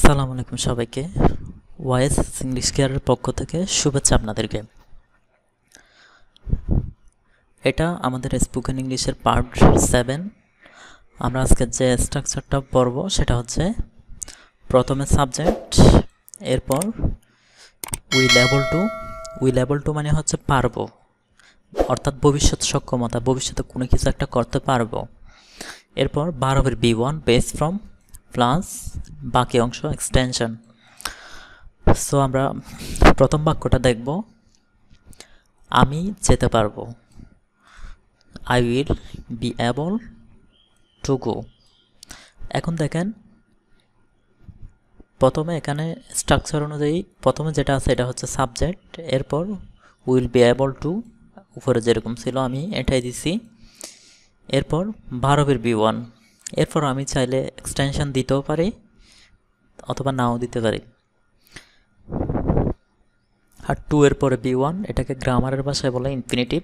আসসালামু আলাইকুম সবাইকে। ওয়াইএস ইংলিশ কেয়ারের পক্ষ থেকে শুভেচ্ছা আপনাদেরকে। এটা আমাদের স্পোকেন ইংলিশের পার্ট 7। আমরা আজকে যে স্ট্রাকচারটা পড়ব সেটা হচ্ছে প্রথমে সাবজেক্ট, এরপর উইল এবল টু মানে হচ্ছে পারবো, অর্থাৎ ভবিষ্যৎ সক্ষমতা, ভবিষ্যতে কোনো কিছু একটা করতে পারবো। এরপর ভার্বের B1 বেস ফ্রম প্লাস বাকি অংশ এক্সটেনশন। সো আমরা প্রথম বাক্যটা দেখব, আমি যেতে পারবো, I will be able to গো। এখন দেখেন প্রথমে এখানে স্ট্রাকচার অনুযায়ী প্রথমে যেটা আছে এটা হচ্ছে সাবজেক্ট, এরপর উইল বি এবল টু, উপরে যেরকম ছিল আমি এটাই দিছি। এরপর ভার্বের B1, এরপর আমি চাইলে এক্সটেনশন দিতেও পারি অথবা নাও দিতে পারি। আর টু এর পরে B1, এটাকে গ্রামারের ভাষায় বলে ইনফিনিটিভ।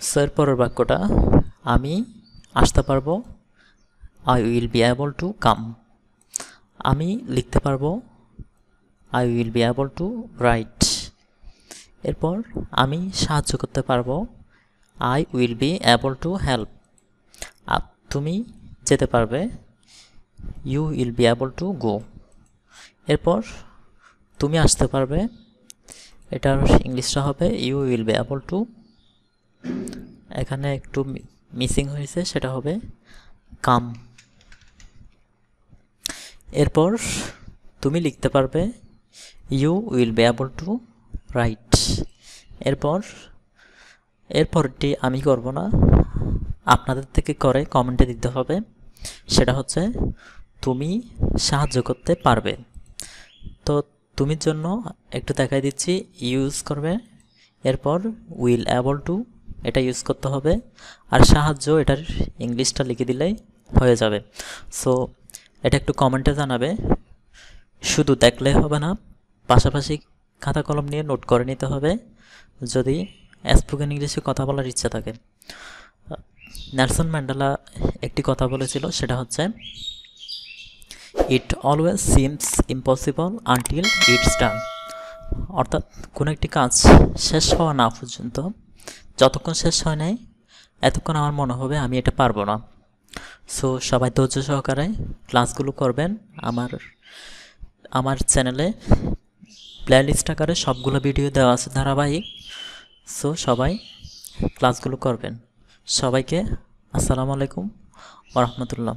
সো এর পরের বাক্যটা, আমি আসতে পারবো, I will be able to come. আমি লিখতে পারবো, I will be able to write. এরপর আমি সাহায্য করতে পারবো, I will be able to help. তুমি যেতে পারবে, you will be able to go. এরপর তুমি আসতে পারবে, এটার ইংলিশটা হবে you will be able to, এখানে একটু মিসিং হয়েছে, সেটা হবে কাম। এরপর তুমি লিখতে পারবে, you will be able to write. এরপরটি আমি করব না, আপনাদের থেকে করে কমেন্টে দিতে হবে, সেটা হচ্ছে তুমি সাহায্য করতে পারবে। তো তুমির জন্য একটু দেখাই দিচ্ছি, ইউজ করবে, এরপর উইল এবল টু এটা ইউজ করতে হবে, আর সাহায্য এটার ইংলিশটা লিখে দিলেই হয়ে যাবে। সো এটা একটু কমেন্টে জানাবে, শুধু দেখলে হবে না, পাশাপাশি খাতা কলম নিয়ে নোট করে নিতে হবে যদি স্পোকেন ইংলিশে কথা বলার ইচ্ছা থাকে। নেলসন ম্যান্ডেলা একটি কথা বলেছিল, সেটা হচ্ছে ইট always seems impossible until it's ডান। অর্থাৎ কোনো একটি কাজ শেষ হওয়া না পর্যন্ত, যতক্ষণ শেষ হয় নাই এতক্ষণ আমার মনে হবে আমি এটা পারবো না। সো সবাই ধৈর্য সহকারে ক্লাসগুলো করবেন। আমার চ্যানেলে প্লেলিস্ট আকারে সবগুলো ভিডিও দেওয়া আছে ধারাবাহিক। সো সবাই ক্লাসগুলো করবেন। সবাইকে আসসালামু আলাইকুম ওয়া রাহমাতুল্লাহ।